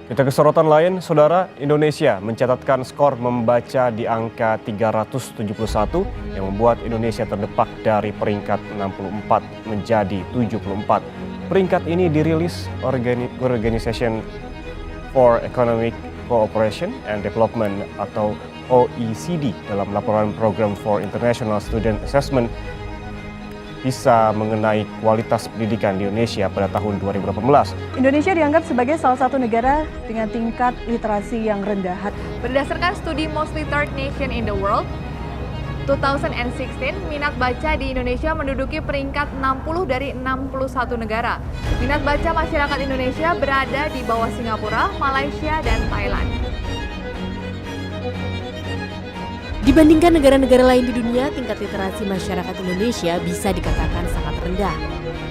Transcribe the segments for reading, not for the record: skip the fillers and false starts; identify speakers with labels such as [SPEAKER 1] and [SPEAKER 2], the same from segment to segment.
[SPEAKER 1] Kita ke sorotan lain, Saudara, Indonesia mencatatkan skor membaca di angka 371 yang membuat Indonesia terdepak dari peringkat 64 menjadi 74. Peringkat ini dirilis Organization for Economic Cooperation and Development atau OECD dalam laporan Program for International Student Assessment PISA mengenai kualitas pendidikan di Indonesia pada tahun 2018.
[SPEAKER 2] Indonesia dianggap sebagai salah satu negara dengan tingkat literasi yang rendah.
[SPEAKER 3] Berdasarkan studi Most Literate Nation in the World 2016, minat baca di Indonesia menduduki peringkat 60 dari 61 negara. Minat baca masyarakat Indonesia berada di bawah Singapura, Malaysia, dan Thailand.
[SPEAKER 4] Dibandingkan negara-negara lain di dunia, tingkat literasi masyarakat Indonesia bisa dikatakan sangat rendah.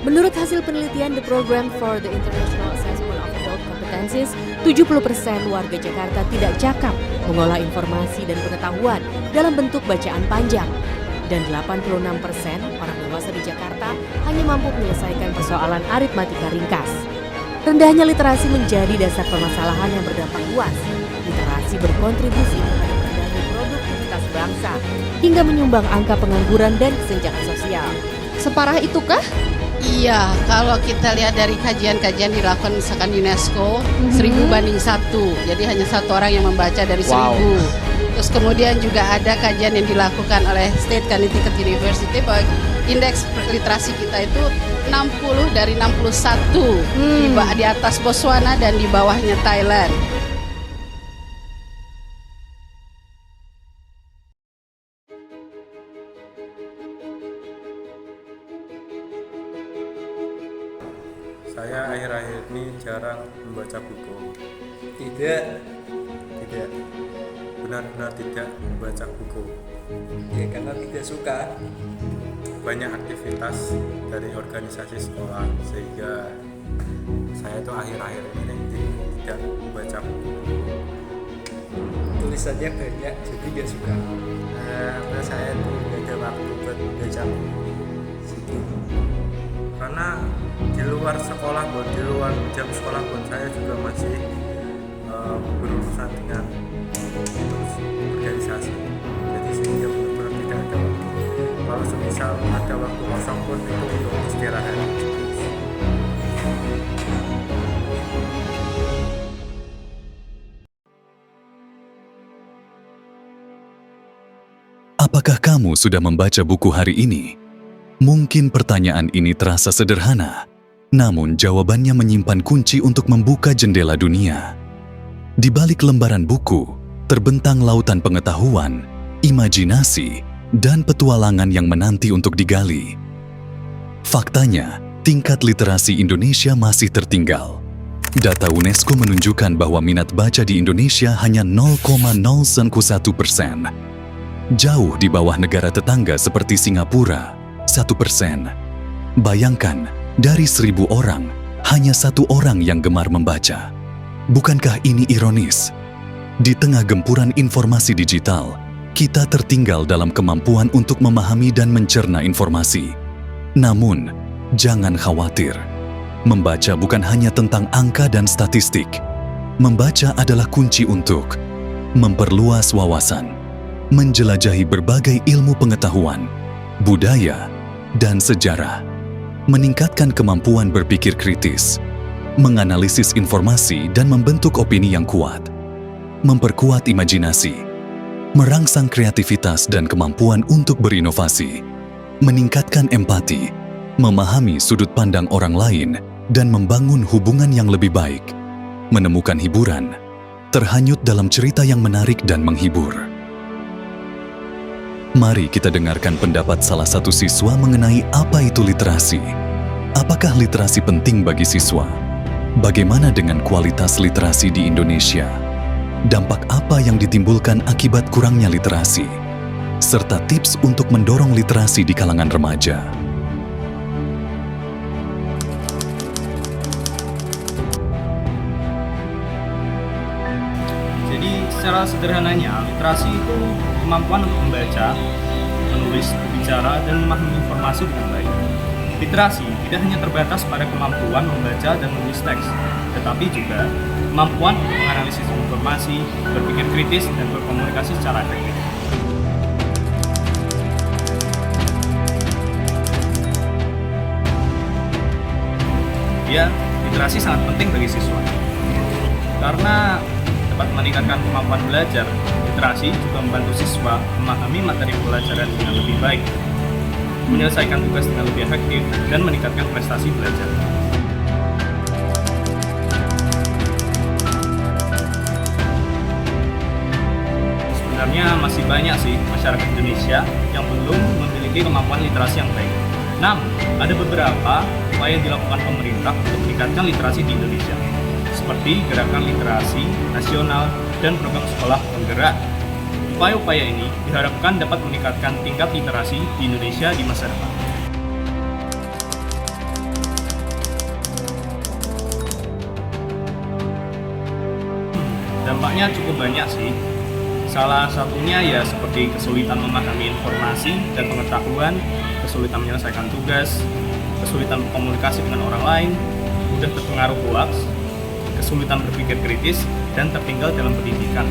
[SPEAKER 4] Menurut hasil penelitian The Program for the International Assessment of Adult Competencies, 70% warga Jakarta tidak cakap mengolah informasi dan pengetahuan dalam bentuk bacaan panjang. Dan 86% orang dewasa di Jakarta hanya mampu menyelesaikan persoalan aritmatika ringkas. Rendahnya literasi menjadi dasar permasalahan yang berdampak luas. Literasi berkontribusi terhadap bangsa, hingga menyumbang angka pengangguran dan kesenjangan sosial.
[SPEAKER 5] Separah itukah? Iya, kalau kita lihat dari kajian-kajian dilakukan misalkan UNESCO, 1000 banding 1, jadi hanya satu orang yang membaca dari 1000. Terus kemudian juga ada kajian yang dilakukan oleh State Connecticut University bahwa indeks literasi kita itu 60 dari 61, di atas Botswana dan di bawahnya Thailand.
[SPEAKER 6] Saya akhir-akhir ini jarang membaca buku.
[SPEAKER 7] Tidak.
[SPEAKER 6] Benar-benar tidak membaca buku.
[SPEAKER 7] Ya, karena tidak suka.
[SPEAKER 6] Banyak aktivitas dari organisasi sekolah sehingga saya itu akhir-akhir ini tidak membaca buku.
[SPEAKER 7] Tulisannya banyak, jadi tidak suka.
[SPEAKER 6] Karena saya itu tidak ada waktu buat baca buku. Karena di luar sekolah pun, di luar jam sekolah pun saya juga masih berurusan dengan organisasi. Jadi sehingga benar-benar tidak ada waktu. Kalau semisal ada waktu kosong pun itu untuk istirahat.
[SPEAKER 8] Apakah kamu sudah membaca buku hari ini? Mungkin pertanyaan ini terasa sederhana, namun jawabannya menyimpan kunci untuk membuka jendela dunia. Di balik lembaran buku, terbentang lautan pengetahuan, imajinasi, dan petualangan yang menanti untuk digali. Faktanya, tingkat literasi Indonesia masih tertinggal. Data UNESCO menunjukkan bahwa minat baca di Indonesia hanya 0,01%. Jauh di bawah negara tetangga seperti Singapura, 1%. Bayangkan, dari 1000 orang, hanya 1 orang yang gemar membaca. Bukankah ini ironis? Di tengah gempuran informasi digital, kita tertinggal dalam kemampuan untuk memahami dan mencerna informasi. Namun, jangan khawatir. Membaca bukan hanya tentang angka dan statistik. Membaca adalah kunci untuk memperluas wawasan, menjelajahi berbagai ilmu pengetahuan, budaya, dan sejarah, meningkatkan kemampuan berpikir kritis, menganalisis informasi dan membentuk opini yang kuat, memperkuat imajinasi, merangsang kreativitas dan kemampuan untuk berinovasi, meningkatkan empati, memahami sudut pandang orang lain, dan membangun hubungan yang lebih baik, menemukan hiburan, terhanyut dalam cerita yang menarik dan menghibur. Mari kita dengarkan pendapat salah satu siswa mengenai apa itu literasi. Apakah literasi penting bagi siswa? Bagaimana dengan kualitas literasi di Indonesia? Dampak apa yang ditimbulkan akibat kurangnya literasi? Serta tips untuk mendorong literasi di kalangan remaja.
[SPEAKER 9] Jadi secara sederhananya, literasi itu kemampuan untuk membaca, menulis, berbicara, dan memahami informasi dengan baik. Literasi tidak hanya terbatas pada kemampuan membaca dan menulis teks, tetapi juga kemampuan untuk menganalisis informasi, berpikir kritis, dan berkomunikasi secara efektif. Ya, literasi sangat penting bagi siswa karena dapat meningkatkan kemampuan belajar. Literasi juga membantu siswa memahami materi pelajaran dengan lebih baik, menyelesaikan tugas dengan lebih efektif, dan meningkatkan prestasi belajar. Sebenarnya masih banyak sih masyarakat Indonesia yang belum memiliki kemampuan literasi yang baik. Namun, ada beberapa upaya yang dilakukan pemerintah untuk meningkatkan literasi di Indonesia, seperti Gerakan Literasi Nasional dan program sekolah penggerak. Upaya-upaya ini diharapkan dapat meningkatkan tingkat literasi di Indonesia di masa depan. Dampaknya cukup banyak sih. Salah satunya ya seperti kesulitan memahami informasi dan pengetahuan, kesulitan menyelesaikan tugas, kesulitan berkomunikasi dengan orang lain, mudah terpengaruh hoaks, kesulitan berpikir kritis, dan tertinggal dalam pendidikan.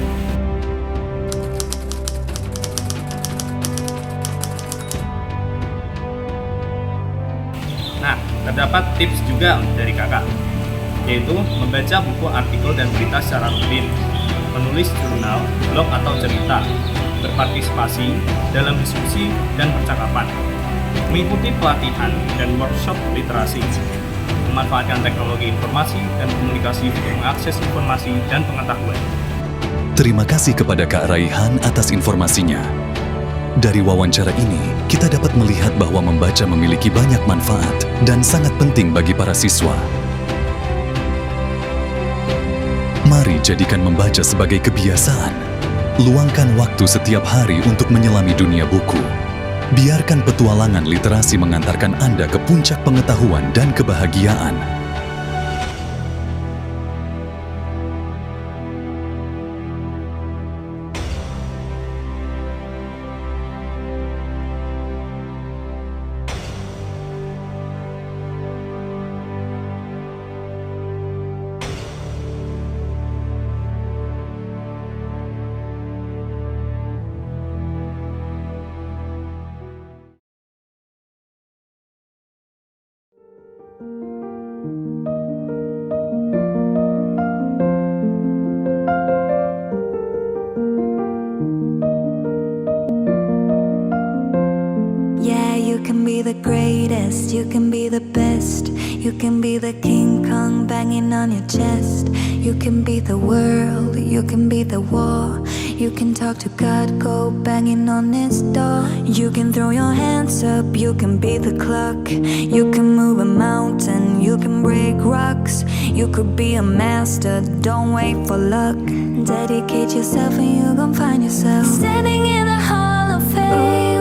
[SPEAKER 9] Nah, terdapat tips juga dari kakak, yaitu membaca buku, artikel, dan berita secara rutin, menulis jurnal, blog atau cerita, berpartisipasi dalam diskusi dan percakapan, mengikuti pelatihan dan workshop literasi, memanfaatkan teknologi informasi dan komunikasi untuk mengakses informasi dan pengetahuan.
[SPEAKER 8] Terima kasih kepada Kak Raihan atas informasinya. Dari wawancara ini, kita dapat melihat bahwa membaca memiliki banyak manfaat dan sangat penting bagi para siswa. Mari jadikan membaca sebagai kebiasaan. Luangkan waktu setiap hari untuk menyelami dunia buku. Biarkan petualangan literasi mengantarkan Anda ke puncak pengetahuan dan kebahagiaan.
[SPEAKER 10] The greatest, you can be the best. You can be the King Kong banging on your chest. You can be the world, you can be the war. You can talk to God, go banging on his door. You can throw your hands up, you can be the clock. You can move a mountain, you can break rocks. You could be a master, don't wait for luck. Dedicate yourself and you gon' find yourself standing in the Hall of Fame.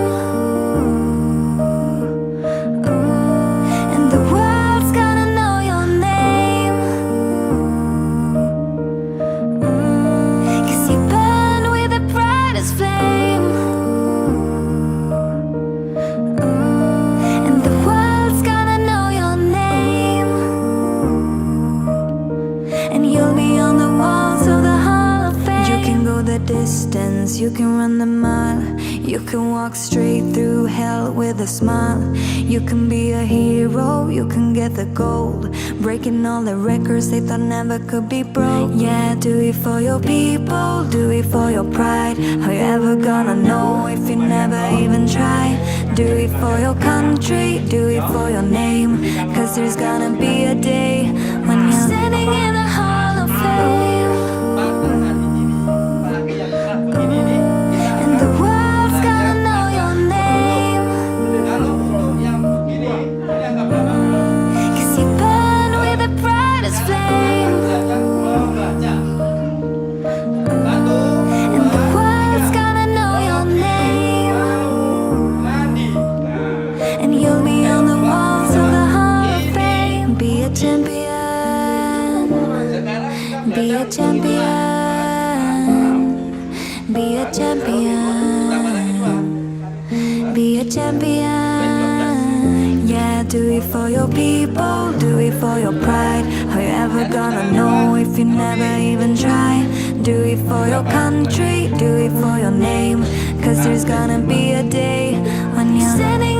[SPEAKER 10] You can run the mile, you can walk straight through hell with a smile. You can be a hero, you can get the gold, breaking all the records they thought never could be broke. Yeah, do it for your people, do it for your pride. How you ever gonna know if you never even try? Do it for your country, do it for your name, cause there's gonna be a day when you're standing in the Hall of Fame. Be a champion, be a champion, be a champion. Yeah, Do it for your people, do it for your pride. How you ever gonna know if you never even try? Do it for your country, do it for your name. Cause there's gonna be a day when you're standing